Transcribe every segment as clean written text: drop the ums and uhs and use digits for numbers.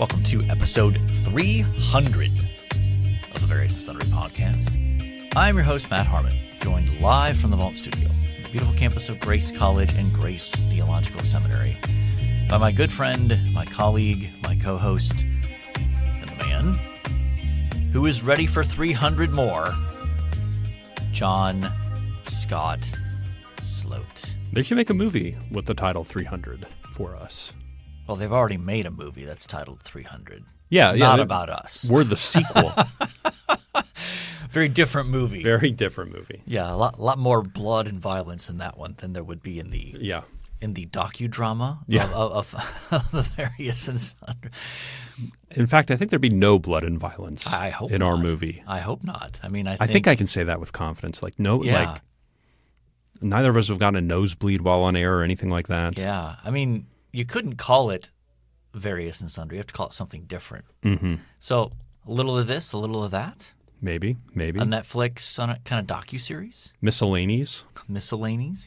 Welcome to episode 300 of the Various and Sundry podcast. I'm your host, Matt Harmon, joined live from the Vault Studio in the beautiful campus of Grace College and Grace Theological Seminary by my good friend, my colleague, my co-host, and the man who is ready for 300 more, John Scott Sloat. They should make a movie with the title 300 for us. Well, they've already made a movie that's titled 300. Yeah. Not about us. We're the sequel. Very different movie. Very different movie. Yeah, a lot more blood and violence in that one than there would be in the docudrama of the Various and Sundry. In fact, I think there'd be no blood and violence in our movie. I hope not. I mean, I think I can say that with confidence. Neither of us have gotten a nosebleed while on air or anything like that. Yeah. I mean, you couldn't call it Various and Sundry. You have to call it something different. Mm-hmm. So a little of this, a little of that. Maybe. A Netflix kind of docuseries. Miscellanies,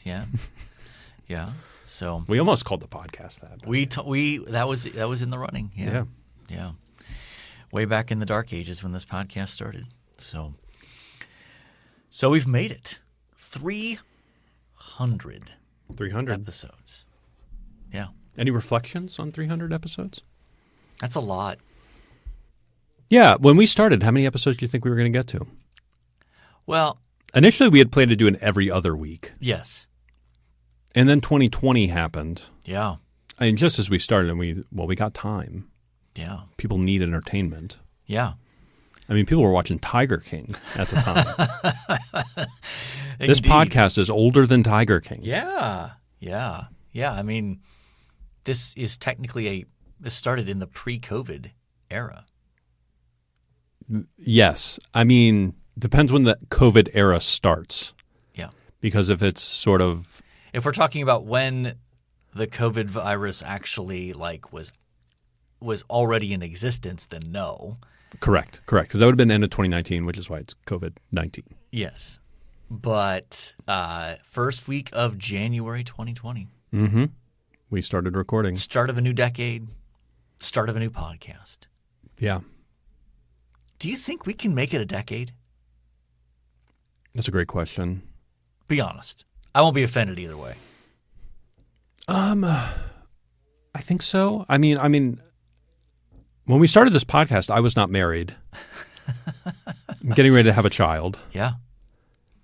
yeah. Yeah. So we almost called the podcast that. That was in the running. Yeah. Way back in the dark ages when this podcast started. So we've made it. 300 episodes. Yeah. Any reflections on 300 episodes? That's a lot. Yeah. When we started, how many episodes do you think we were going to get to? Well, initially we had planned to do an every other week. Yes. And then 2020 happened. Yeah. I mean, just as we started, and we got time. Yeah. People need entertainment. Yeah. I mean, people were watching Tiger King at the time. This podcast is older than Tiger King. Yeah. I mean, this is technically this started in the pre-COVID era. Yes. I mean, depends when the COVID era starts. Yeah. Because if it's sort of... If we're talking about when the COVID virus actually was already in existence, then no. Correct. Because that would have been end of 2019, which is why it's COVID-19. Yes. But first week of January 2020. Mm-hmm. We started recording. Start of a new decade. Start of a new podcast. Yeah. Do you think we can make it a decade? That's a great question. Be honest. I won't be offended either way. I think so. I mean, when we started this podcast, I was not married. I'm getting ready to have a child. Yeah.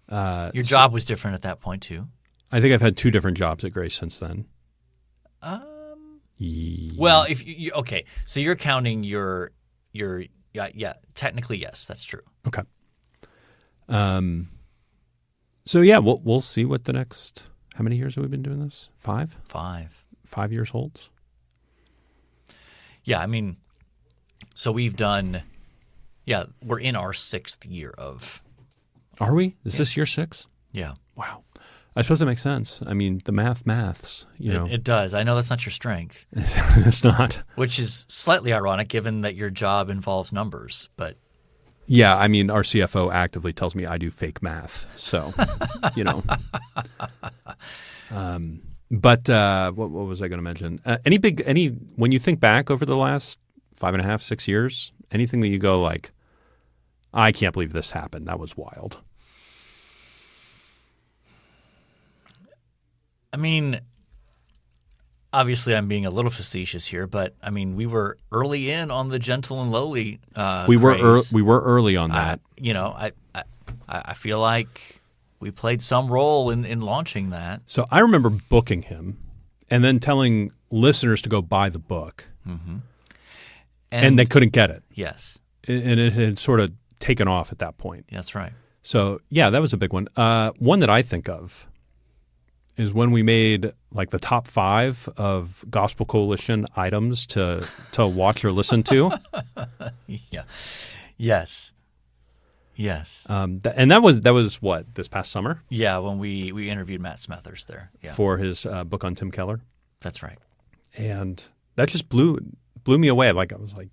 Your job was different at that point too. I think I've had 2 different jobs at Grace since then. Well, if you okay, so you're counting your technically yes, that's true. Okay. So yeah, we'll see what the next. How many years have we been doing this? 5? 5 years holds. Yeah, I mean, so we've done. Yeah, we're in our 6th year of. Are we? Is this year 6? Yeah. Wow. I suppose that makes sense. I mean, the maths, you know. It does. I know that's not your strength. It's not. Which is slightly ironic given that your job involves numbers, but. Yeah, I mean, our CFO actively tells me I do fake math, so, you know. But what was I going to mention? When you think back over the last 5.5, 6 years, anything that you go like, I can't believe this happened. That was wild. I mean, obviously I'm being a little facetious here, but I mean, we were early in on the gentle and lowly we were early on that. I feel like we played some role in launching that. So I remember booking him and then telling listeners to go buy the book. Mm-hmm. And they couldn't get it. Yes. And it had sort of taken off at that point. That's right. So, yeah, that was a big one. One that I think of is when we made like the top 5 of Gospel Coalition items to watch or listen to. Yeah. Yes. And that was what, this past summer? Yeah, when we interviewed Matt Smethurst there. Yeah. For his book on Tim Keller. That's right. And that just blew me away. Like I was like,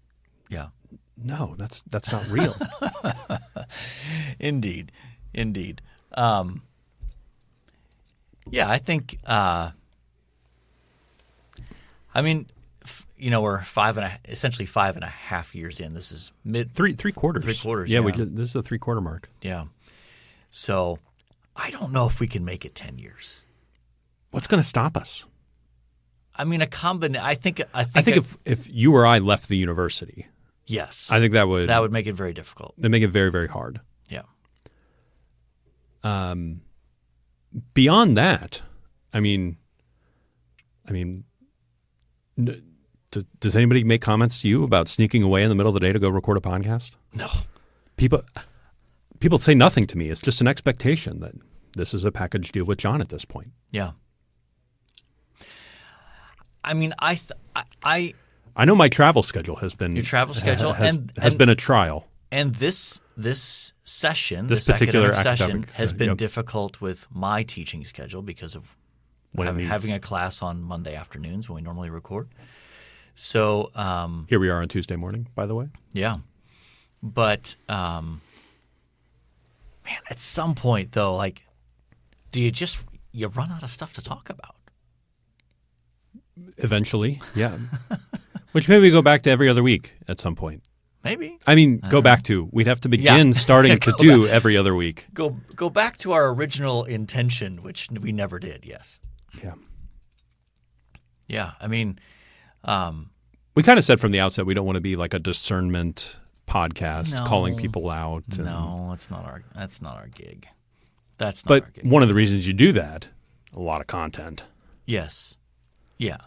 yeah. No, that's not real. Indeed. Yeah, I think. I mean, we're essentially 5.5 years in. This is three quarters. 3 quarters. Yeah, yeah. this is a 3-quarter mark. Yeah. So I don't know if we can make it 10 years. What's going to stop us? I mean, I think if you or I left the university, yes, I think that would make it very difficult. It'd make it very, very hard. Yeah. Beyond that, I mean, does anybody make comments to you about sneaking away in the middle of the day to go record a podcast? No. People say nothing to me. It's just an expectation that this is a package deal with John at this point. Yeah. I mean, I know my travel schedule has been your travel schedule has been a trial. And this session, this particular academic session, has been difficult with my teaching schedule because of having a class on Monday afternoons when we normally record. So here we are on Tuesday morning, by the way. Yeah, but man, at some point though, like, do you run out of stuff to talk about? Eventually, yeah. Which maybe we go back to every other week at some point. Maybe. I mean, go back to. We'd have to begin starting to do every other week. Go back to our original intention, which we never did. Yes. Yeah. Yeah. I mean, we kind of said from the outset we don't want to be like a discernment podcast calling people out. No, that's not our gig. That's not our gig. But one of the reasons you do that, a lot of content. Yes. Yeah.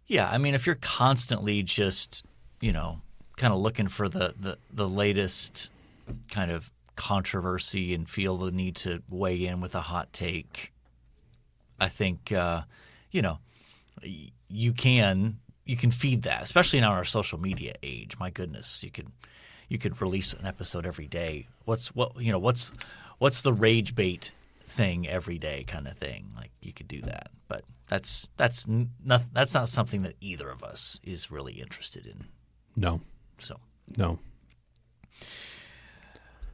Yeah. I mean, if you're constantly just, kind of looking for the latest kind of controversy and feel the need to weigh in with a hot take, I think you can feed that, especially now in our social media age. My goodness, you could release an episode every day. What's the rage bait thing every day kind of thing? Like, you could do that, but that's not something that either of us is really interested in. No. So. No.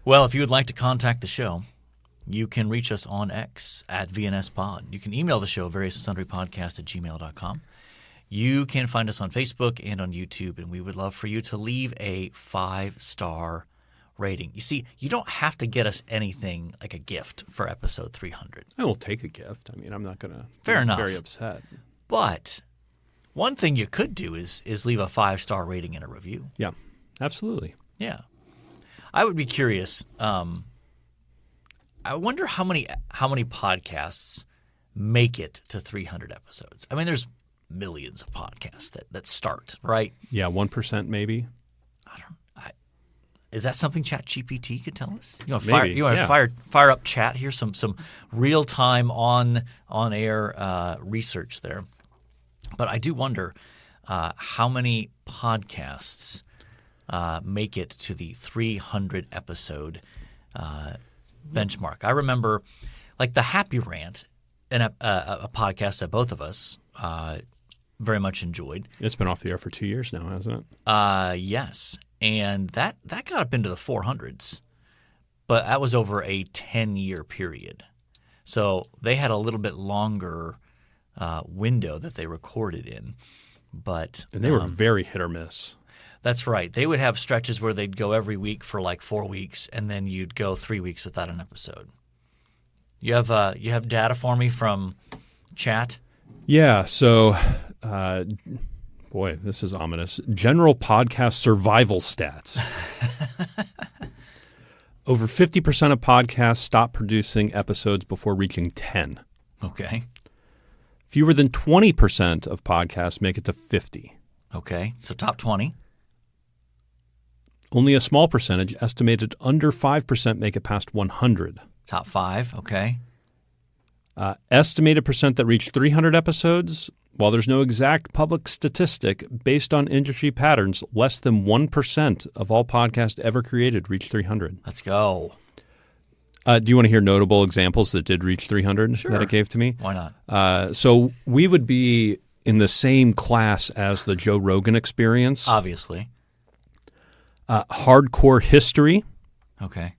Well, if you would like to contact the show, you can reach us on X at VNSPod. You can email the show, variousandsunderpodcast@gmail.com. You can find us on Facebook and on YouTube, and we would love for you to leave a 5-star rating. You see, you don't have to get us anything like a gift for episode 300. I will take a gift. I mean, I'm not going to be very upset. But one thing you could do is leave a 5-star rating and a review. Yeah, absolutely. Yeah. I would be curious. I wonder how many podcasts make it to 300 episodes. I mean, there's millions of podcasts that start, right? Yeah, 1% maybe. Is that something ChatGPT could tell us? You want to fire up chat here? Some real time on air research there. But I do wonder how many podcasts make it to the 300 episode benchmark. I remember, like, the Happy Rant, and a podcast that both of us very much enjoyed. It's been off the air for 2 years now, hasn't it? Yes. And that got up into the 400s, but that was over a 10-year period. So they had a little bit longer window that they recorded in. And they were very hit or miss. That's right. They would have stretches where they'd go every week for like 4 weeks, and then you'd go 3 weeks without an episode. You have data for me from chat? Yeah. So boy, this is ominous. General podcast survival stats. Over 50% of podcasts stop producing episodes before reaching 10. Okay. Fewer than 20% of podcasts make it to 50. Okay. So top 20. Only a small percentage, estimated under 5%, make it past 100. Top 5. Okay. Estimated percent that reach 300 episodes. While there's no exact public statistic, based on industry patterns, less than 1% of all podcasts ever created reach 300. Let's go. Do you want to hear notable examples that did reach 300 Sure. that it gave to me? Why not? So we would be in the same class as the Joe Rogan Experience. Obviously. Hardcore History. Okay.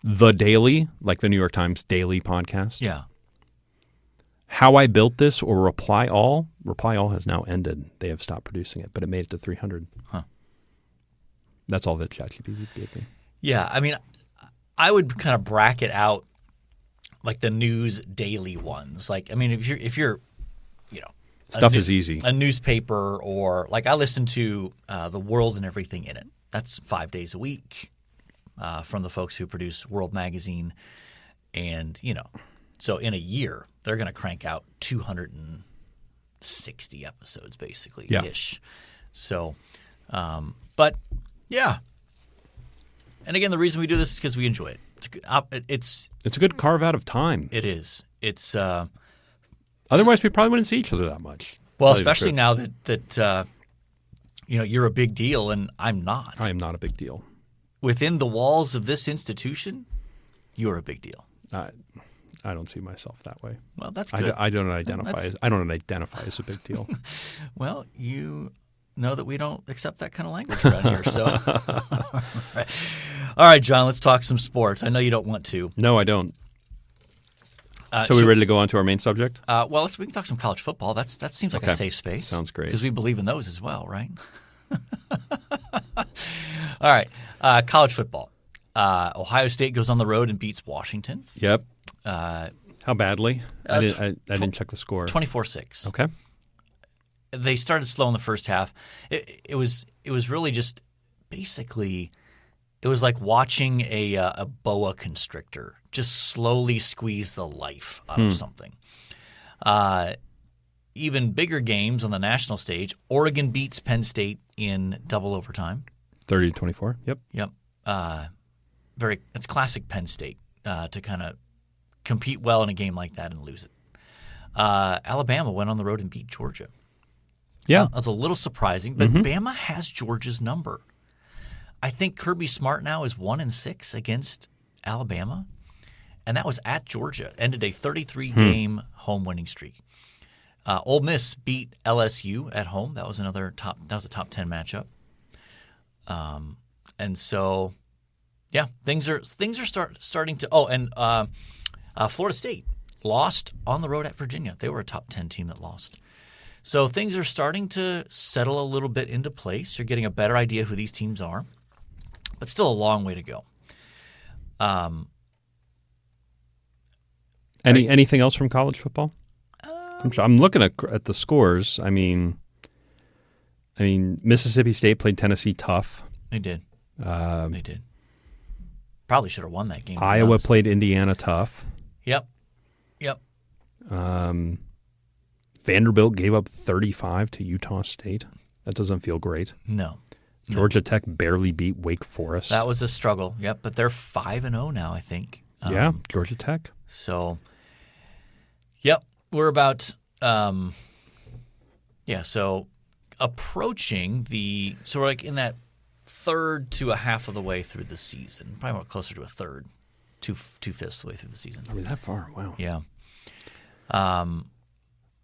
The Daily, like the New York Times Daily podcast. Yeah. How I Built This or Reply All. Reply All has now ended. They have stopped producing it, but it made it to 300. Huh. That's all that ChatGPT gave me. Yeah, I mean, I would kind of bracket out like the news daily ones. Like, I mean, if you're Stuff is easy. A newspaper, or like I listen to The World and Everything in It. That's 5 days a week from the folks who produce World Magazine. And, so in a year, they're going to crank out 260 episodes basically ish. So, but yeah. And again, the reason we do this is because we enjoy it. It's a good carve out of time. It is. It's otherwise we probably wouldn't see each other that much. Well, especially now that you're a big deal and I'm not. I am not a big deal. Within the walls of this institution, you're a big deal. I don't see myself that way. Well, that's good. I don't identify as a big deal. Well, you know that we don't accept that kind of language around here. So, all right, John, let's talk some sports. I know you don't want to. No, I don't. So we ready to go on to our main subject? Well, we can talk some college football. That seems like a safe space. Sounds great. Because we believe in those as well, right? All right, college football. Ohio State goes on the road and beats Washington. Yep. How badly? I didn't check the score. 24-6. Okay. They started slow in the first half. It was really just basically it was like watching a boa constrictor just slowly squeeze the life out of something. Even bigger games on the national stage. Oregon beats Penn State in double overtime. 30-24. Yep. Yep. It's classic Penn State to kind of compete well in a game like that and lose it. Alabama went on the road and beat Georgia. Yeah. That was a little surprising, but Bama has Georgia's number. I think Kirby Smart now is 1-6 against Alabama, and that was at Georgia. Ended a 33-game home winning streak. Ole Miss beat LSU at home. That was a top 10 matchup. And so, yeah, things are starting to. Oh, and Florida State lost on the road at Virginia. They were a top 10 team that lost. So things are starting to settle a little bit into place. You're getting a better idea who these teams are, but still a long way to go. Anything else from college football? I'm looking at the scores. I mean, Mississippi State played Tennessee tough. They did. They did. Probably should have won that game. Iowa played Indiana tough. Yep. Vanderbilt gave up 35 to Utah State. That doesn't feel great. No. Georgia Tech barely beat Wake Forest. That was a struggle. Yep, but they're 5-0 now, I think. Yeah, Georgia Tech. So, yep, we're about so approaching so we're like in that third to a half of the way through the season. Probably more closer to a third, two-fifths of the way through the season. Are we that far? Wow. Yeah.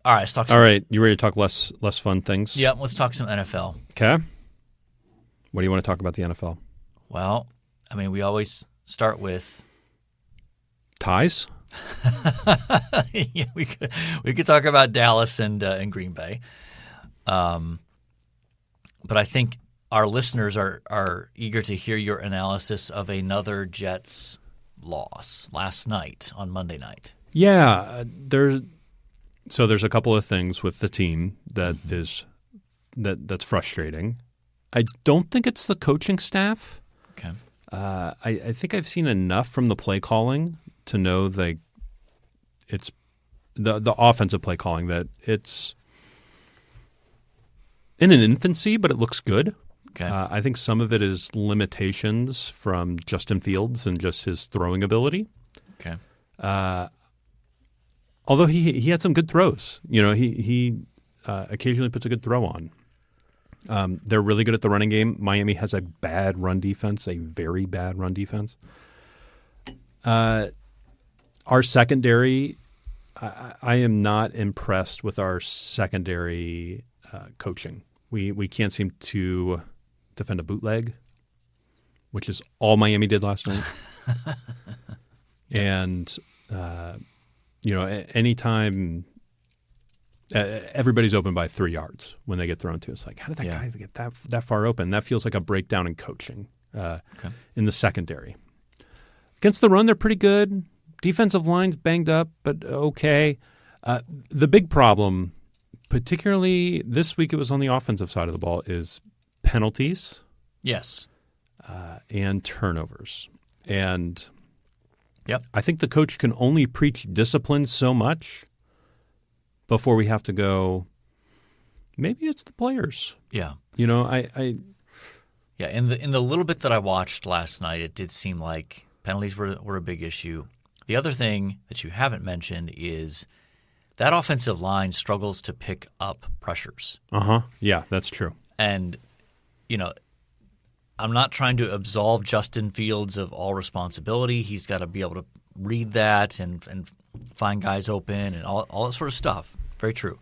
All right, let's talk. All right, you ready to talk less fun things? Yeah, let's talk some NFL. Okay. What do you want to talk about the NFL? Well, I mean, we always start with ties. Yeah, we could talk about Dallas and Green Bay, but I think our listeners are eager to hear your analysis of another Jets loss last night on Monday night. Yeah, there's a couple of things with the team that's frustrating. I don't think it's the coaching staff. Okay. I think I've seen enough from the play calling to know that it's the offensive play calling that it's in an infancy, but it looks good. Okay. I think some of it is limitations from Justin Fields and just his throwing ability. Okay. Although he had some good throws. He occasionally puts a good throw on. They're really good at the running game. Miami has a bad run defense, a very bad run defense. Our secondary, I am not impressed with our secondary coaching. We can't seem to defend a bootleg, which is all Miami did last night. And anytime Everybody's open by 3 yards when they get thrown to. It's like, how did that guy get that far open? That feels like a breakdown in coaching in the secondary. Against the run, they're pretty good. Defensive line's banged up, but okay. The big problem, particularly this week, it was on the offensive side of the ball, is penalties. Yes. And turnovers. And yep. I think the coach can only preach discipline so much before we have to go, maybe it's the players. Yeah. You know, Yeah, in the little bit that I watched last night, it did seem like penalties were a big issue. The other thing that you haven't mentioned is that offensive line struggles to pick up pressures. Yeah, that's true. And, you know, I'm not trying to absolve Justin Fields of all responsibility. He's got to be able to read that and find guys open and all that sort of stuff. Very true.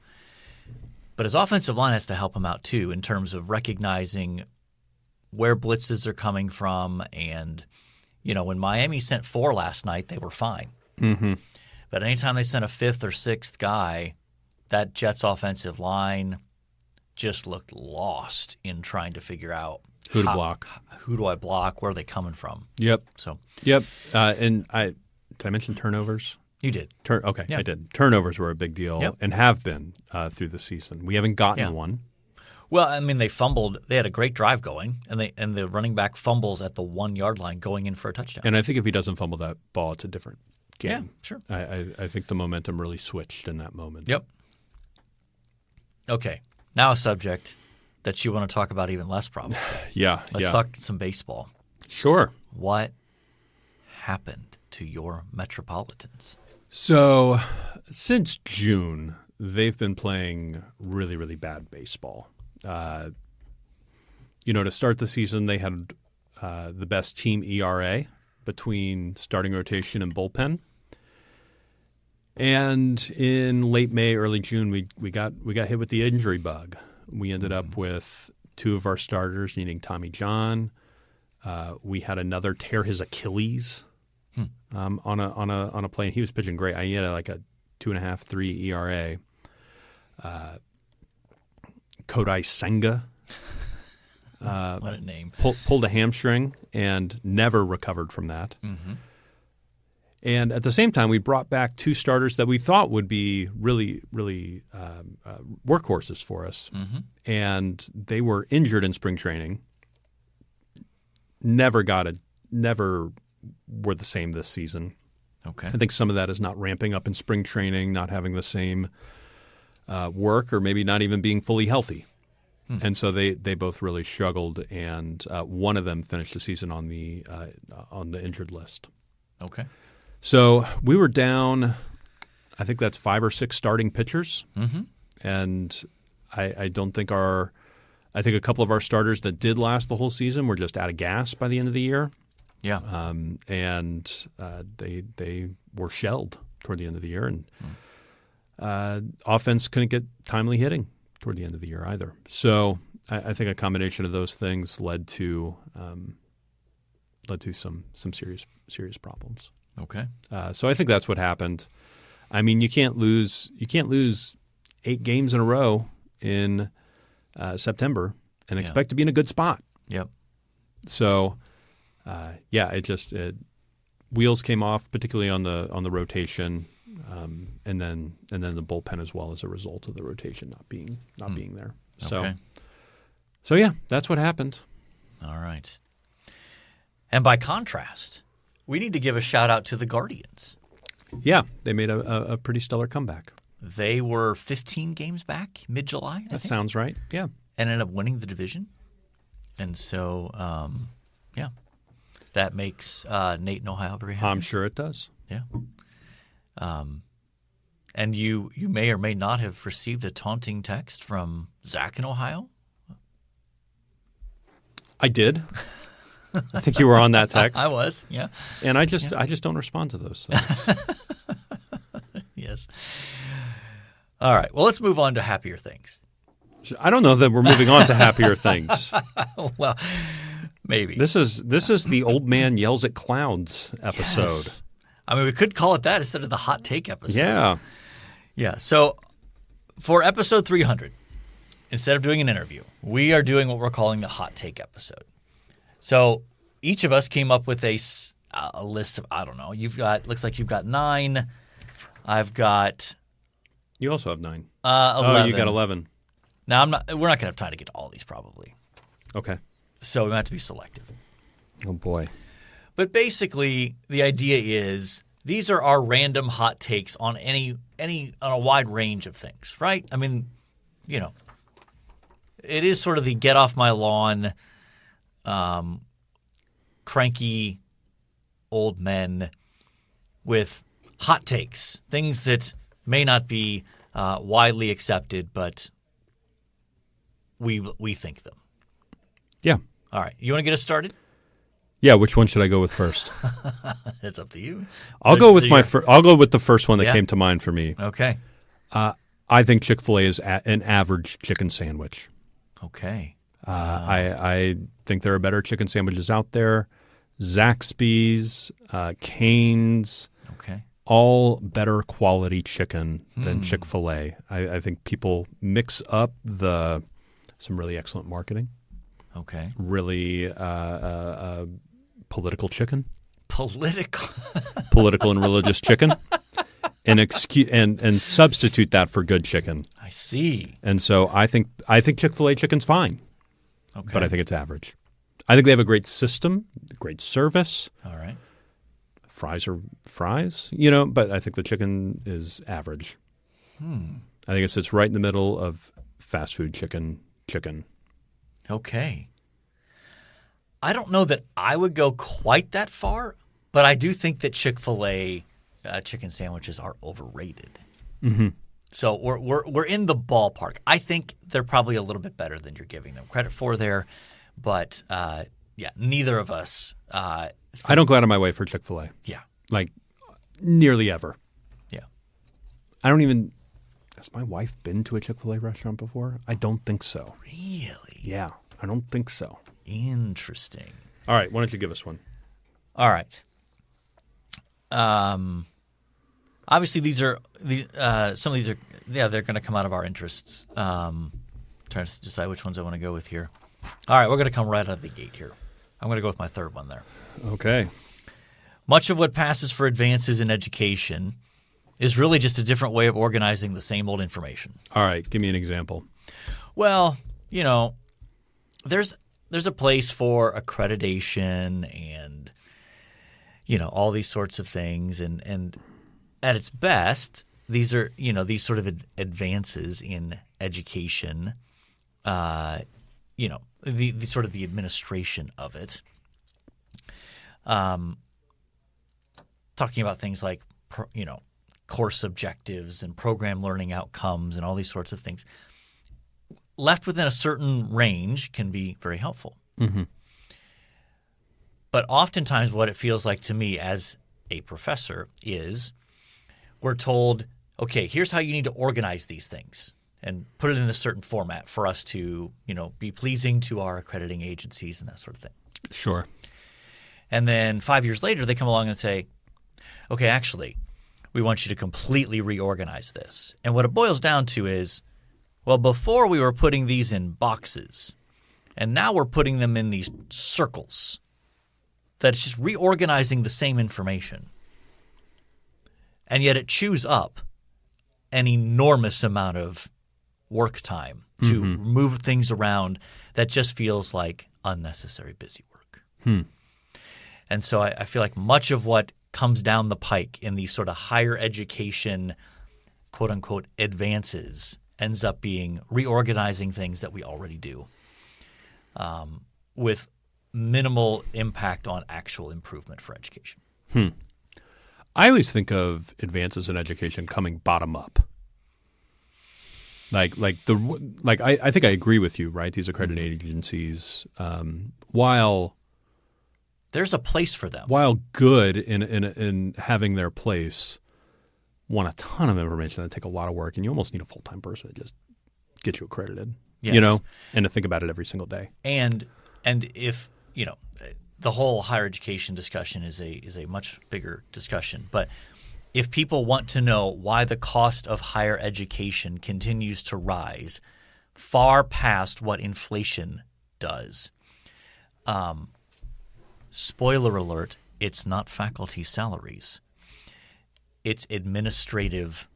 But his offensive line has to help him out too in terms of recognizing where blitzes are coming from. And, you know, when Miami sent 4 last night, they were fine. Mm-hmm. But anytime they sent a 5th or 6th guy, that Jets offensive line just looked lost in trying to figure out who to block. Who do I block? Where are they coming from? Yep. So. Yep. And did I mention turnovers? You did. Okay, yeah. I did. Turnovers were a big deal and have been through the season. We haven't gotten one. Well, I mean, they fumbled. They had a great drive going, and the running back fumbles at the 1-yard line going in for a touchdown. And I think if he doesn't fumble that ball, it's a different game. Yeah, sure. I think the momentum really switched in that moment. Yep. Okay. Now a subject that you want to talk about even less probably. Let's talk some baseball. Sure. What happened to your Metropolitans? So since June, they've been playing really, really bad baseball. To start the season, they had the best team ERA between starting rotation and bullpen. And in late May, early June, we got hit with the injury bug. We ended up with 2 of our starters needing Tommy John. We had another tear his Achilles on a play, and he was pitching great. He had like a 2.5, 3 ERA. Kodai Senga. What a name. Pulled a hamstring and never recovered from that. Mm-hmm. And at the same time, we brought back 2 starters that we thought would be really, really workhorses for us. Mm-hmm. And they were injured in spring training. Never were the same this season. Okay. I think some of that is not ramping up in spring training, not having the same work, or maybe not even being fully healthy. And so they both really struggled, and one of them finished the season on the injured list. Okay. So we were down, I think that's 5 or 6 starting pitchers, and I don't think I think a couple of our starters that did last the whole season were just out of gas by the end of the year. Yeah. And they were shelled toward the end of the year, and offense couldn't get timely hitting toward the end of the year either. So I think a combination of those things led to some serious problems. Okay. So I think that's what happened. I mean, you can't lose 8 games in a row in September and expect to be in a good spot. Yep. So wheels came off, particularly on the rotation, and then the bullpen as well as a result of the rotation not being there. Okay. So yeah, that's what happened. All right. And by contrast, we need to give a shout out to the Guardians. Yeah, they made a pretty stellar comeback. They were 15 games back mid-July. That sounds right. Yeah, and ended up winning the division. And so, that makes Nate in Ohio very happy. I'm sure it does. Yeah. And you may or may not have received a taunting text from Zach in Ohio. I did. I think you were on that text. I was, yeah. And I just don't respond to those things. Yes. All right. Well, let's move on to happier things. I don't know that we're moving on to happier things. Well, maybe. This is the old man yells at clouds episode. Yes. I mean, we could call it that instead of the hot take episode. Yeah. Yeah. So For episode 300, instead of doing an interview, we are doing what we're calling the hot take episode. So each of us came up with a list of, I don't know, looks like you've got 9. I've got You also have 9. 11. Oh, you got 11. Now, we're not going to have time to get to all these probably. Okay. So we have to be selective. Oh, boy. But basically, the idea is these are our random hot takes on on a wide range of things, right? I mean, it is sort of the get off my lawn, cranky old men with hot takes, things that may not be widely accepted, but we think them. Yeah. All right. You want to get us started? Yeah, which one should I go with first? It's up to you. I'll go with I'll go with the first one that Yeah. came to mind for me. Okay. I think Chick-fil-A is an average chicken sandwich. Okay. I think there are better chicken sandwiches out there. Zaxby's, Cane's, Okay. all better quality chicken than Chick-fil-A. I think people mix up some really excellent marketing. Okay. Really political chicken. Political And religious chicken. And substitute that for good chicken. I see. And so I think Chick-fil-A chicken's fine. Okay. But I think it's average. I think they have a great system, great service. All right. Fries are fries, but I think the chicken is average. I think it sits right in the middle of fast food chicken. Okay. I don't know that I would go quite that far, but I do think that Chick-fil-A chicken sandwiches are overrated. Mm-hmm. So we're in the ballpark. I think they're probably a little bit better than you're giving them credit for there, but neither of us. I don't go out of my way for Chick-fil-A. Yeah. Like nearly ever. Yeah. I don't even. Has my wife been to a Chick-fil-A restaurant before? I don't think so. Really? Yeah, I don't think so. Interesting. All right, why don't you give us one? All right. Obviously, some of these are they're going to come out of our interests. Trying to decide which ones I want to go with here. All right, we're going to come right out of the gate here. I'm going to go with my third one there. Okay. Much of what passes for advances in education is really just a different way of organizing the same old information. All right, give me an example. Well, there's a place for accreditation and all these sorts of things, and at its best, these are these sort of advances in education. The sort of the administration of it. Talking about things like course objectives and program learning outcomes and all these sorts of things, left within a certain range can be very helpful. Mm-hmm. But oftentimes what it feels like to me as a professor is we're told, okay, here's how you need to organize these things and put it in a certain format for us to, be pleasing to our accrediting agencies and that sort of thing. Sure. And then 5 years later, they come along and say, okay, actually, we want you to completely reorganize this. And what it boils down to is, well, before we were putting these in boxes, and now we're putting them in these circles. That's just reorganizing the same information. And yet it chews up an enormous amount of work time to move things around that just feels like unnecessary busy work. And so I feel like much of what comes down the pike in these sort of higher education, quote unquote, advances ends up being reorganizing things that we already do with minimal impact on actual improvement for education. I always think of advances in education coming bottom up. I think I agree with you, right? These accredited agencies, while There's a place for them. while good in having their place, want a ton of information that take a lot of work, and you almost need a full-time person to just get you accredited. Yes. And to think about it every single day. And if the whole higher education discussion is a much bigger discussion, but if people want to know why the cost of higher education continues to rise far past what inflation does, spoiler alert, it's not faculty salaries. It's administrative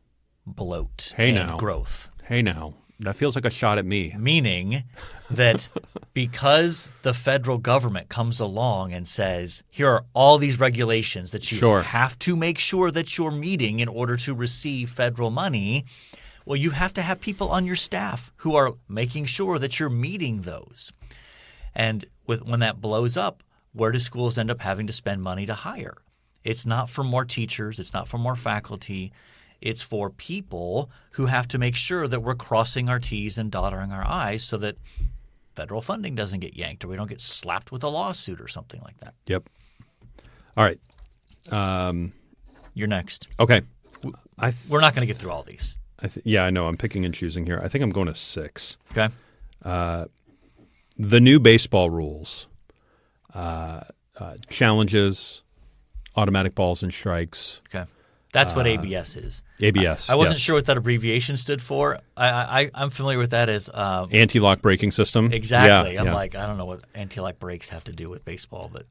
bloat and growth. Hey now. That feels like a shot at me. Meaning that because the federal government comes along and says, here are all these regulations that you have to make sure that you're meeting in order to receive federal money, well, you have to have people on your staff who are making sure that you're meeting those. And when that blows up, where do schools end up having to spend money to hire? It's not for more teachers. It's not for more faculty. It's for people who have to make sure that we're crossing our T's and dotting our I's so that federal funding doesn't get yanked or we don't get slapped with a lawsuit or something like that. Yep. All right. You're next. Okay. We're not going to get through all these. I know. I'm picking and choosing here. I think I'm going to 6. Okay. The new baseball rules, challenges, automatic balls and strikes. Okay. That's what ABS is. ABS. I wasn't sure what that abbreviation stood for. I'm familiar with that as anti-lock braking system. Exactly. I'm like, I don't know what anti-lock brakes have to do with baseball, but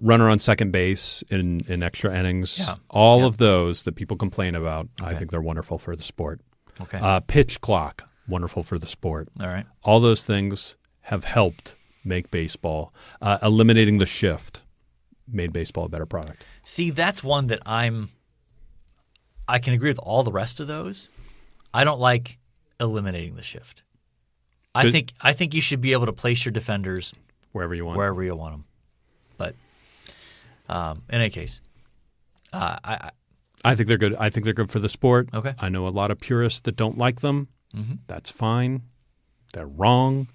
runner on second base in extra innings. Yeah. All of those that people complain about, I think they're wonderful for the sport. Okay. Pitch clock, wonderful for the sport. All right. All those things have helped make baseball. Eliminating the shift made baseball a better product. See, that's one that I can agree with all the rest of those. I don't like eliminating the shift. I think you should be able to place your defenders wherever you want them. But in any case, I think they're good. I think they're good for the sport. Okay. I know a lot of purists that don't like them. Mm-hmm. That's fine. They're wrong.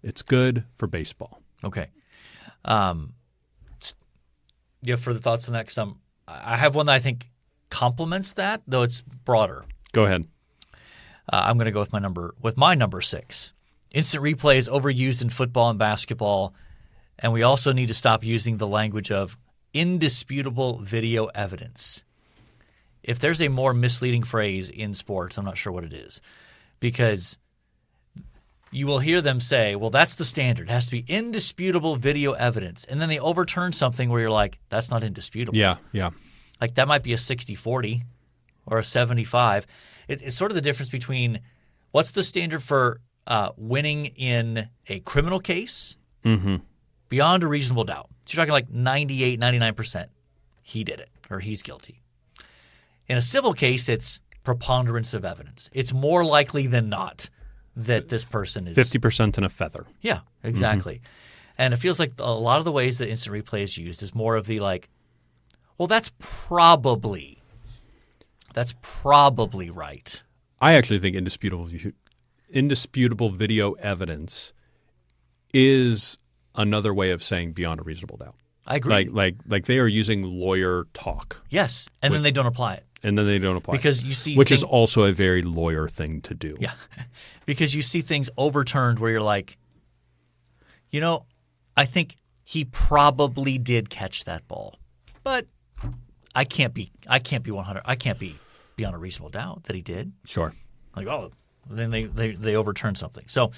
It's good for baseball. Okay. You have further thoughts on that? Because I have one that I think complements that, though it's broader. Go ahead. I'm going to go with my number 6. Instant replay is overused in football and basketball, and we also need to stop using the language of indisputable video evidence. If there's a more misleading phrase in sports, I'm not sure what it is, because you will hear them say, well, that's the standard. It has to be indisputable video evidence. And then they overturn something where you're like, that's not indisputable. Yeah. Like that might be a 60-40 or a 75. It's sort of the difference between what's the standard for winning in a criminal case beyond a reasonable doubt. So you're talking like 98, 99%. He did it or he's guilty. In a civil case, it's preponderance of evidence. It's more likely than not that this person is 50% in a feather. Yeah, exactly. And it feels like a lot of the ways that instant replay is used is more of the like, well, that's probably right. I actually think indisputable video evidence is another way of saying beyond a reasonable doubt. I agree. Like they are using lawyer talk. Yes, and then they don't apply it. Because you see, which is also a very lawyer thing to do. Yeah, because you see things overturned where you're like, I think he probably did catch that ball, but I can't be 100. I can't be beyond a reasonable doubt that he did. Sure. Like, then they overturn something. So,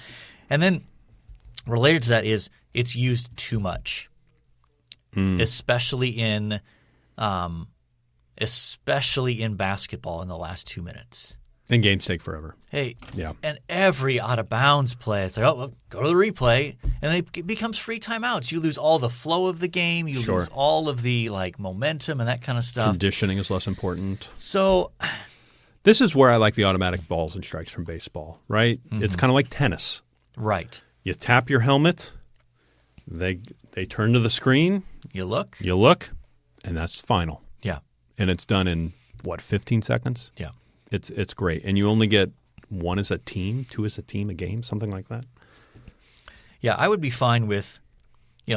and then related to that is it's used too much, especially in basketball in the last 2 minutes. And games take forever. Hey, yeah. And every out of bounds play, it's like, go to the replay, and it becomes free timeouts. You lose all the flow of the game. You lose all of the momentum and that kind of stuff. Conditioning is less important. So, this is where I like the automatic balls and strikes from baseball. Right? Mm-hmm. It's kind of like tennis. Right. You tap your helmet. They turn to the screen. You look, and that's final. Yeah. And it's done in 15 seconds? Yeah. It's great. And you only get 1 as a team, 2 as a team a game, something like that. Yeah, I would be fine with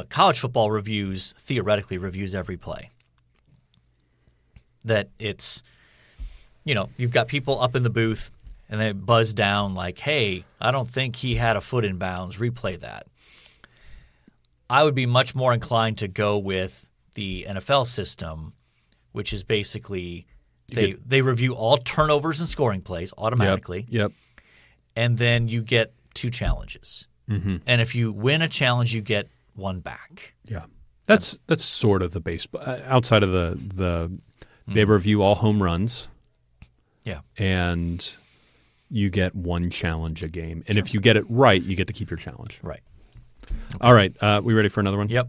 college football theoretically reviews every play. That it's you've got people up in the booth and they buzz down like, "Hey, I don't think he had a foot in bounds. Replay that." I would be much more inclined to go with the NFL system, which is basically they review all turnovers and scoring plays automatically. Yep. And then you get 2 challenges. Mm-hmm. And if you win a challenge, you get 1 back. Yeah. That's sort of the base. Outside of they review all home runs. Yeah. And you get 1 challenge a game. And if you get it right, you get to keep your challenge. Right. Okay. All right. We ready for another one? Yep.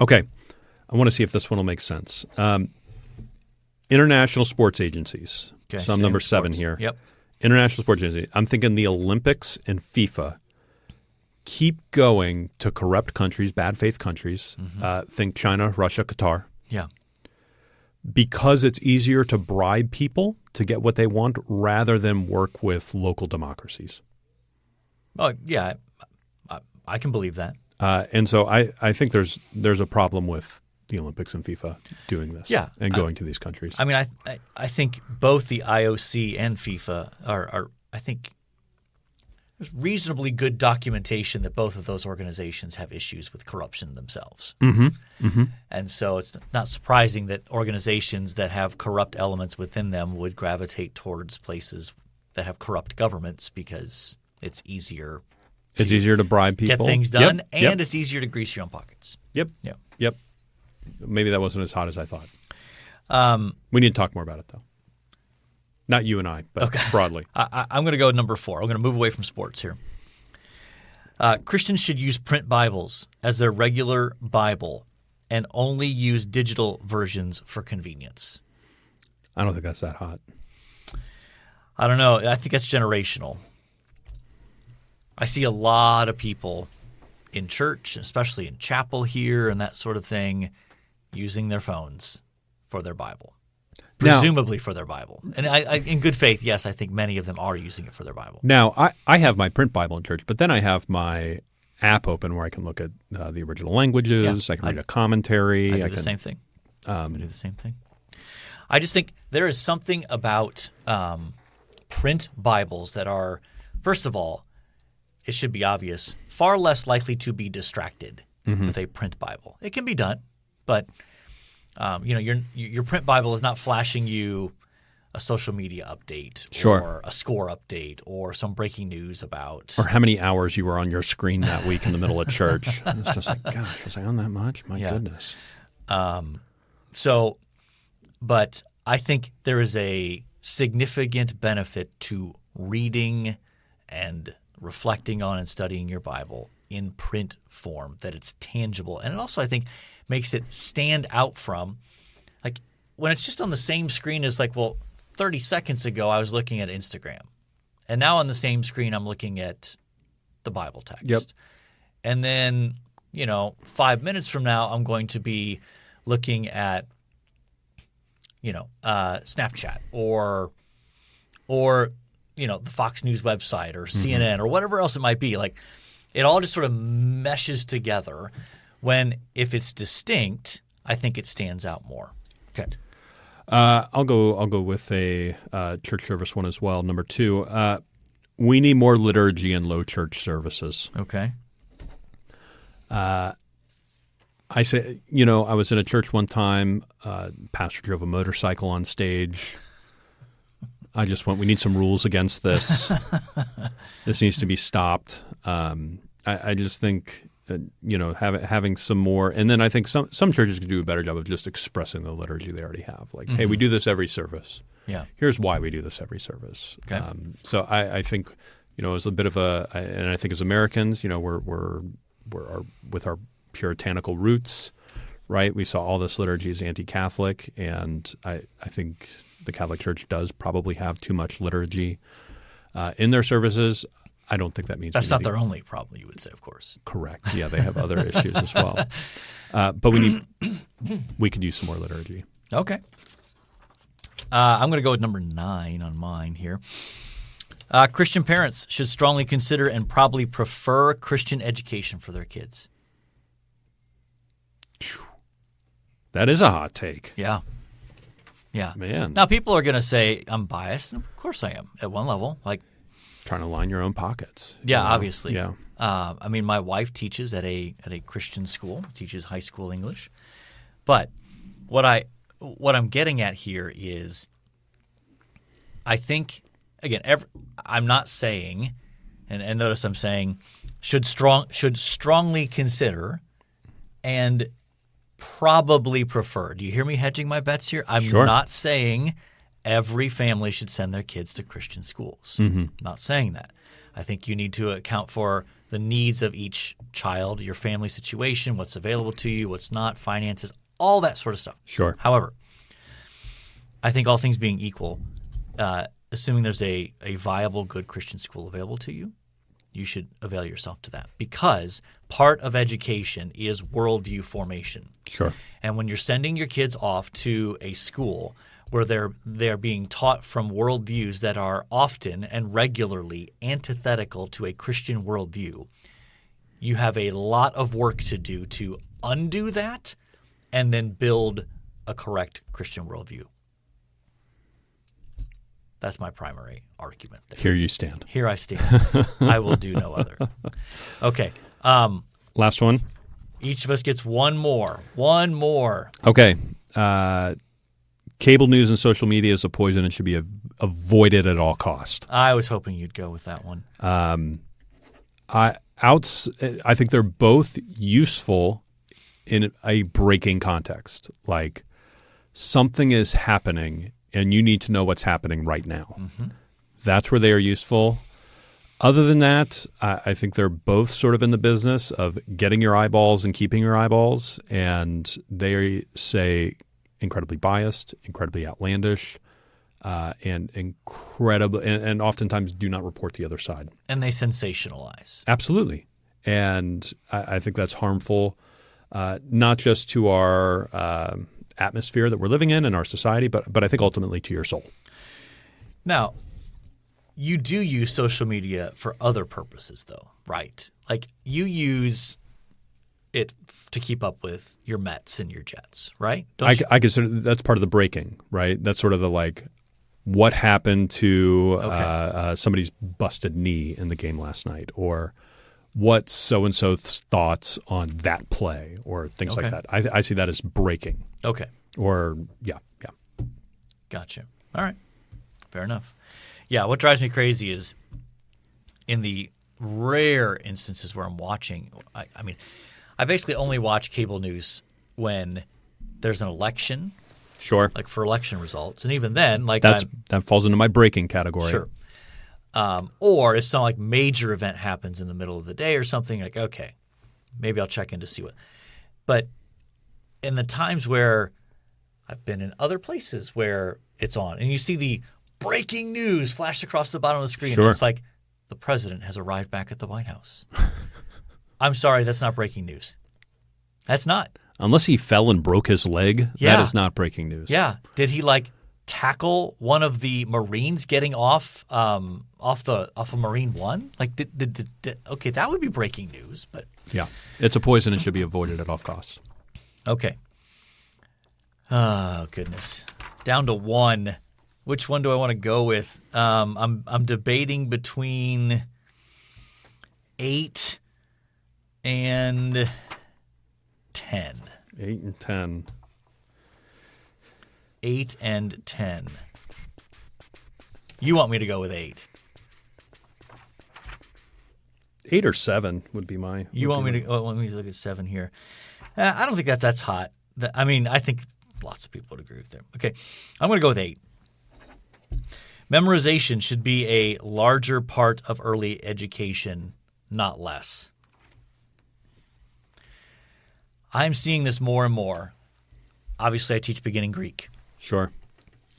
Okay. I want to see if this one will make sense. International sports agencies. Okay, so I'm number 7 here. Yep. International sports agencies. I'm thinking the Olympics and FIFA keep going to corrupt countries, bad faith countries. Think China, Russia, Qatar. Yeah. Because it's easier to bribe people to get what they want rather than work with local democracies. Oh, yeah. I can believe that. And so I think there's a problem with the Olympics and FIFA doing this and going to these countries. I mean, I think both the IOC and FIFA are I think there's reasonably good documentation that both of those organizations have issues with corruption themselves. Mm-hmm. Mm-hmm. And so it's not surprising that organizations that have corrupt elements within them would gravitate towards places that have corrupt governments because it's easier. It's easier to bribe people. Get things done, and it's easier to grease your own pockets. Yep. Yeah. Yep. Maybe that wasn't as hot as I thought. We need to talk more about it, though. Not you and I, but broadly. I'm going to go number 4. I'm going to move away from sports here. Christians should use print Bibles as their regular Bible and only use digital versions for convenience. I don't think that's that hot. I don't know. I think that's generational. I see a lot of people in church, especially in chapel here and that sort of thing, using their phones for their Bible. Presumably for their Bible. And I, in good faith, yes, I think many of them are using it for their Bible. Now, I have my print Bible in church, but then I have my app open where I can look at the original languages. I can read a commentary. I do the same thing. I do the same thing. I just think there is something about print Bibles that are, first of all, it should be obvious, far less likely to be distracted with a print Bible. It can be done, but your print Bible is not flashing you a social media update or a score update or some breaking news about or how many hours you were on your screen that week in the middle of church. It's just like, gosh, was I on that much? My goodness. But I think there is a significant benefit to reading and reflecting on and studying your Bible in print form, that it's tangible. And it also, I think, makes it stand out from, like, when it's just on the same screen as, like, well, 30 seconds ago I was looking at Instagram. And now on the same screen I'm looking at the Bible text. Yep. And then, 5 minutes from now I'm going to be looking at, Snapchat or the Fox News website or CNN or whatever else it might be. Like, it all just sort of meshes together when, if it's distinct, I think it stands out more. Okay. I'll go with a church service one as well. Number 2, we need more liturgy in low church services. Okay. I say, I was in a church one time. Pastor drove a motorcycle on stage. I just went, we need some rules against this. This needs to be stopped. I just think, having some more. And then I think some churches could do a better job of just expressing the liturgy they already have. Like, hey, we do this every service. Yeah. Here's why we do this every service. Okay. So I think, as a bit of and I think as Americans, we're with our puritanical roots, right? We saw all this liturgy as anti-Catholic, and I think the Catholic Church does probably have too much liturgy in their services. I don't think that means that's not their only problem, you would say, of course. Correct. Yeah, they have other issues as well. But we could use some more liturgy. Okay. I'm going to go with number 9 on mine here. Christian parents should strongly consider and probably prefer Christian education for their kids. That is a hot take. Yeah. Yeah. Man. Now, people are going to say I'm biased, and of course I am at one level. Like, trying to line your own pockets. Yeah, obviously. Yeah. My wife teaches at a Christian school, teaches high school English. But what I what I'm getting at here is I think, again, I'm not saying, and notice I'm saying should strongly consider and probably prefer. Do you hear me hedging my bets here? I'm Sure. not saying every family should send their kids to Christian schools. I'm not saying that. I think you need to account for the needs of each child, your family situation, what's available to you, what's not, finances, all that sort of stuff. Sure. However, I think all things being equal, assuming there's a viable, good Christian school available to you, you should avail yourself to that, because part of education is worldview formation. Sure. And when you're sending your kids off to a school where they're being taught from worldviews that are often and regularly antithetical to a Christian worldview, you have a lot of work to do to undo that and then build a correct Christian worldview. That's my primary argument there. Here you stand. Here I stand. I will do no other. Okay. Last one. Each of us gets one more. One more. Okay. Cable news and social media is a poison and should be avoided at all cost. I was hoping you'd go with that one. I think they're both useful in a breaking context. Like something is happening and you need to know what's happening right now. That's where they are useful. Other than that, I think they're both sort of in the business of getting your eyeballs and keeping your eyeballs. And they say incredibly biased, incredibly outlandish, and incredible, and oftentimes do not report the other side. And they sensationalize. Absolutely. And I think that's harmful, not just to our atmosphere that we're living in and our society, but I think ultimately to your soul. Now, you do use social media for other purposes, though, right? Like you use it to keep up with your Mets and your Jets, right? I consider that's part of the breaking, right? That's sort of the like, what happened to somebody's busted knee in the game last night, or what so-and-so's thoughts on that play, or things like that. I see that as breaking. Okay. Or, yeah. Gotcha. All right. Fair enough. Yeah, what drives me crazy is in the rare instances where I'm watching, I mean, I basically only watch cable news when there's an election. Sure. Like for election results. And even then, like that falls into my breaking category. Sure. Or if some like major event happens in the middle of the day or something, like, okay, maybe I'll check in to see what. But in the times where I've been in other places where it's on and you see the breaking news flashed across the bottom of the screen, sure. It's like the president has arrived back at the White House. I'm sorry, that's not breaking news. That's not. Unless he fell and broke his leg, that is not breaking news. Yeah. Did he like tackle one of the Marines getting off of Marine One? Like, okay, that would be breaking news. But yeah, it's a poison and should be avoided at all costs. Okay. Oh goodness, down to one. Which one do I want to go with? I'm debating between 8 and 10. 8 and 10. 8 and 10. You want me to go with 8? 8 or 7 would be my. You want me to? Oh, let me look at 7 here. I don't think that's hot. I mean, I think lots of people would agree with that. Okay, I'm going to go with 8. Memorization should be a larger part of early education, not less. I'm seeing this more and more. Obviously, I teach beginning Greek. Sure.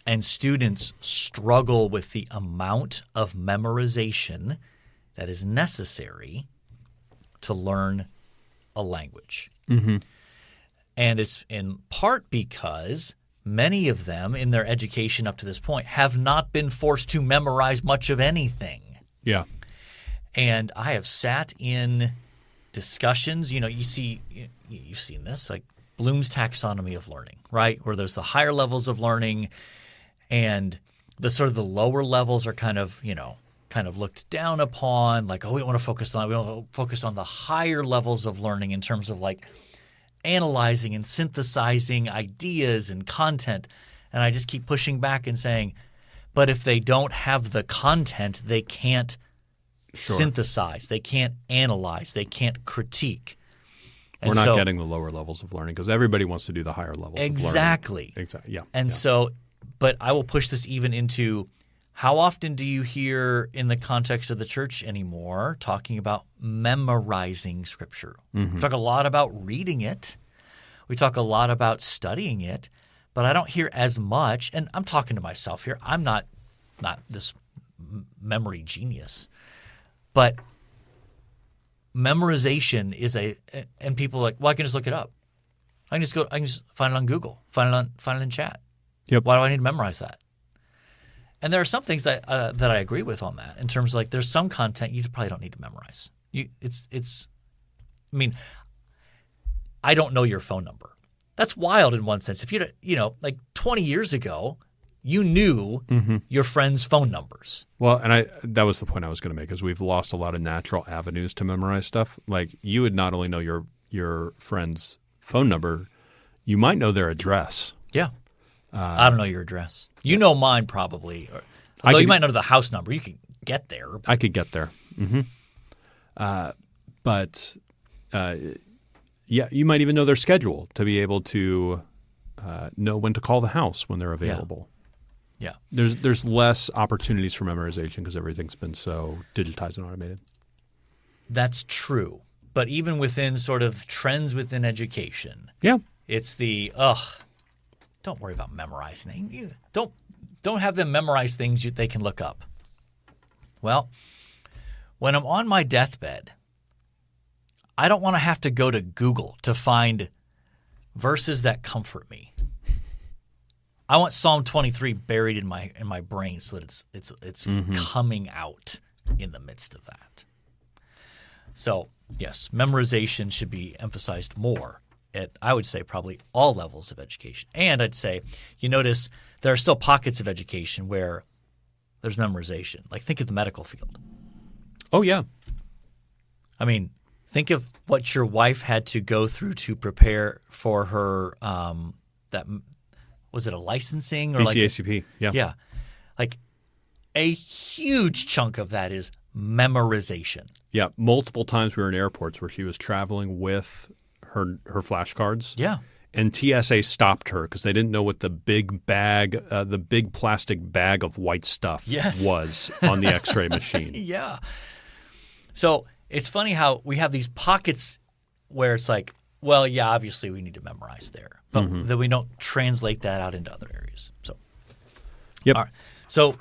And students struggle with the amount of memorization that is necessary to learn a language. Mm-hmm. And it's in part because many of them in their education up to this point have not been forced to memorize much of anything. Yeah. And I have sat in discussions, you've seen this, like Bloom's taxonomy of learning, right? Where there's the higher levels of learning and the sort of the lower levels are kind of looked down upon, like, we want to focus on the higher levels of learning in terms of like analyzing and synthesizing ideas and content. And I just keep pushing back and saying, but if they don't have the content, they can't synthesize, they can't analyze, they can't critique. We're not getting the lower levels of learning because everybody wants to do the higher levels exactly. of learning. Exactly. Yeah. And so, but I will push this even into how often do you hear in the context of the church anymore talking about memorizing Scripture? We talk a lot about reading it. We talk a lot about studying it, but I don't hear as much, and I'm talking to myself here. I'm not this memory genius, but memorization is and people are like, well, I can just look it up. I can just find it on Google, find it in chat. Yep. Why do I need to memorize that? And there are some things that I agree with on that in terms of like there's some content you probably don't need to memorize. I mean, I don't know your phone number. That's wild in one sense. If like 20 years ago, you knew your friends' phone numbers. Well, and that was the point I was going to make is we've lost a lot of natural avenues to memorize stuff. Like you would not only know your friend's phone number, you might know their address. Yeah. I don't know your address. You know mine probably. Although you might know the house number. You could get there. I could get there. But you might even know their schedule to be able to know when to call the house when they're available. Yeah. There's less opportunities for memorization because everything's been so digitized and automated. That's true. But even within sort of trends within education, it's the don't worry about memorizing things. Don't have them memorize things they can look up. Well, when I'm on my deathbed, I don't want to have to go to Google to find verses that comfort me. I want Psalm 23 buried in my brain so that it's coming out in the midst of that. So, yes, memorization should be emphasized more at, I would say, probably all levels of education. And I'd say, you notice there are still pockets of education where there's memorization. Like think of the medical field. Oh, yeah. I mean, think of what your wife had to go through to prepare for her was it a licensing or BCACP? Yeah. Like a huge chunk of that is memorization. Yeah, multiple times we were in airports where she was traveling with her flashcards. Yeah. And TSA stopped her because they didn't know what the big plastic bag of white stuff was on the X-ray machine. Yeah. So it's funny how we have these pockets where it's like, well, yeah, obviously we need to memorize there, but then we don't translate that out into other areas. So, yep. All right. So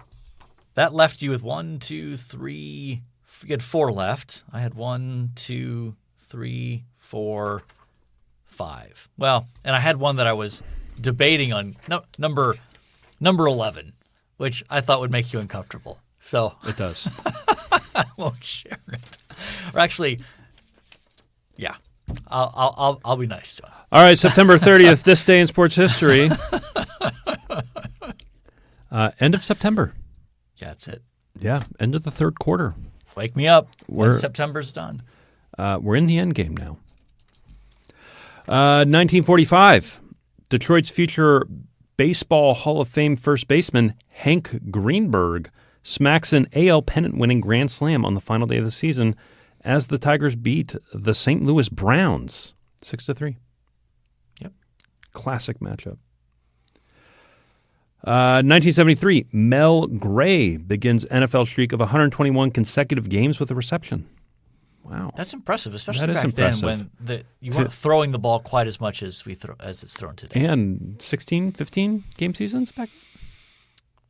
that left you with 1, 2, 3. You had 4 left. I had 1, 2, 3, 4, 5. Well, and I had one that I was debating on number 11, which I thought would make you uncomfortable. So it does. I won't share it. Or actually, yeah, I'll be nice, John. All right, September 30th, this day in sports history. End of September. Yeah, that's it. Yeah, end of the third quarter. Wake me up when September's done. We're in the end game now. 1945, Detroit's future Baseball Hall of Fame first baseman Hank Greenberg smacks an AL pennant-winning grand slam on the final day of the season as the Tigers beat the St. Louis Browns 6-3. Yep. Classic matchup. 1973, Mel Gray begins NFL streak of 121 consecutive games with a reception. Wow. That's impressive, especially back then when you weren't throwing the ball quite as much as it's thrown today. And 16, 15 game seasons back?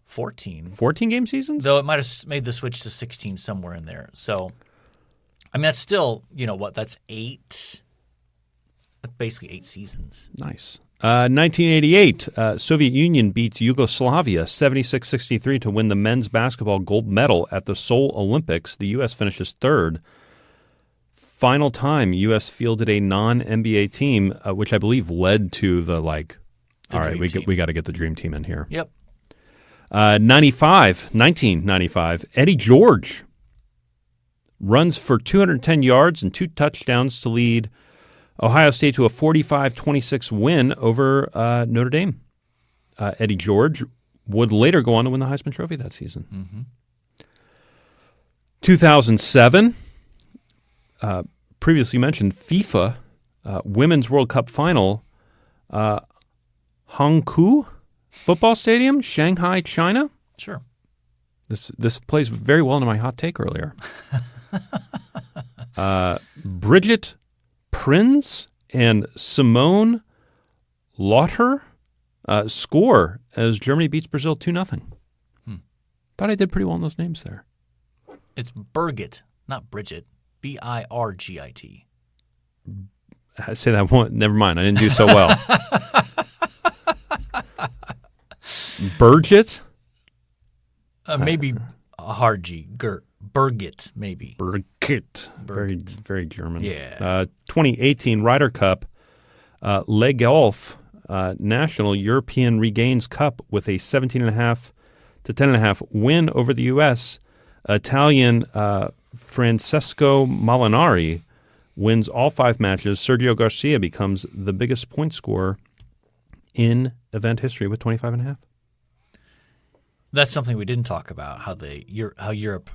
14. 14 game seasons? Though it might have made the switch to 16 somewhere in there. So, I mean, that's still, that's 8, basically 8 seasons. Nice. 1988, Soviet Union beats Yugoslavia 76-63 to win the men's basketball gold medal at the Seoul Olympics. The U.S. finishes third. Final time, U.S. fielded a non-NBA team, which I believe led to the all right, we got to get the dream team in here. Yep. 1995, Eddie George runs for 210 yards and 2 touchdowns to lead Ohio State to a 45-26 win over Notre Dame. Eddie George would later go on to win the Heisman Trophy that season. Mm-hmm. 2007, previously mentioned FIFA Women's World Cup final, Hangzhou Football Stadium, Shanghai, China. Sure. This plays very well into my hot take earlier. Bridget Prinz and Simone Lauter score as Germany beats Brazil 2-0. Thought I did pretty well in those names there. It's Birgit, not Bridget. Birgit. I say that one. Never mind. I didn't do so well. Birgit? Maybe a hard G. Birgit, maybe. Birgit. Very, very German. Yeah. 2018 Ryder Cup, Le Golf National European Regains Cup with a 17.5 to 10.5 win over the U.S. Italian Francesco Molinari wins all 5 matches. Sergio Garcia becomes the biggest point scorer in event history with 25.5. That's something we didn't talk about, how Europe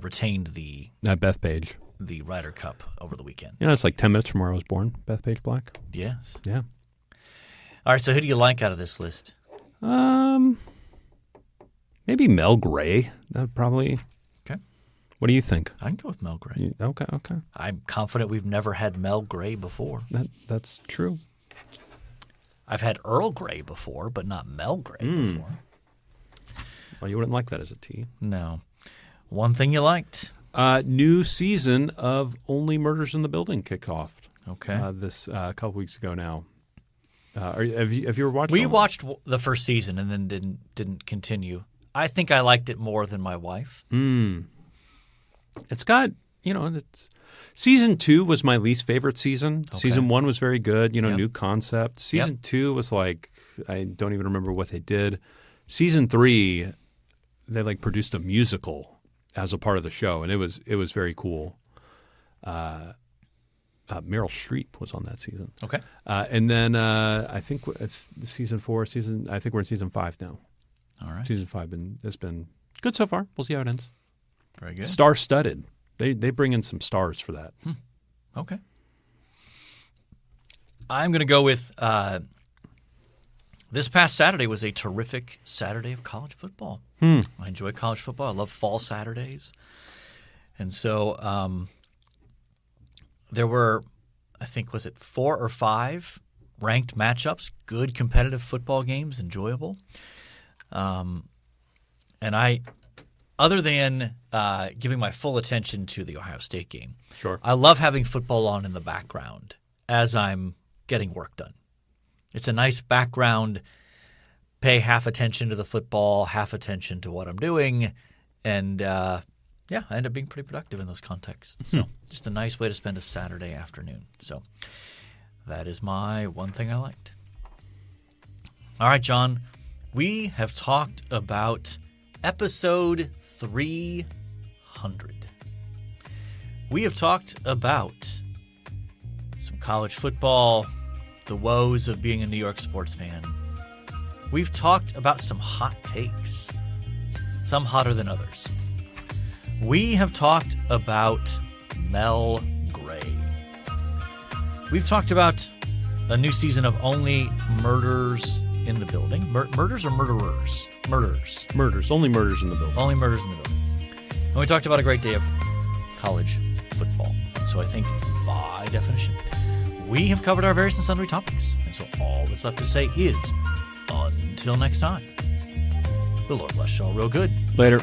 retained the Bethpage. The Ryder Cup over the weekend. You know, it's like 10 minutes from where I was born, Bethpage Black. Yes. Yeah. All right, so who do you like out of this list? Maybe Mel Gray. That probably. Okay. What do you think? I can go with Mel Gray. Okay. I'm confident we've never had Mel Gray before. That's true. I've had Earl Grey before, but not Mel Gray before. Well, you wouldn't like that as a tea. No. One thing you liked? New season of Only Murders in the Building kicked off. Okay. This a couple weeks ago now. Have you ever watched? We watched the first season and then didn't continue. I think I liked it more than my wife. It's got it's season 2 was my least favorite season. Okay. Season 1 was very good. New concept. Season 2 was like I don't even remember what they did. Season 3, they produced a musical as a part of the show, and it was very cool. Meryl Streep was on that season. Okay. And then I think season 4, I think we're in season 5 now. All right. Season 5 has been good so far. We'll see how it ends. Very good. Star-studded. They bring in some stars for that. Okay. I'm going to go with this past Saturday was a terrific Saturday of college football. I enjoy college football. I love fall Saturdays. And so there were, I think, was it 4 or 5 ranked matchups, good competitive football games, enjoyable. And I, other than giving my full attention to the Ohio State game, sure, I love having football on in the background as I'm getting work done. It's a nice background, pay half attention to the football, half attention to what I'm doing, and I end up being pretty productive in those contexts. So just a nice way to spend a Saturday afternoon. So that is my one thing I liked. All right, John, we have talked about episode 300. We have talked about some college football, the woes of being a New York sports fan. We've talked about some hot takes, some hotter than others. We have talked about Mel Gray. We've talked about a new season of Only Murders in the Building. Murders or murderers? Murders. Murders. Only murders in the building. Only murders in the building. And we talked about a great day of college football. And so I think by definition, we have covered our various and sundry topics. And so all that's left to say is, until next time, the Lord bless you all real good. Later.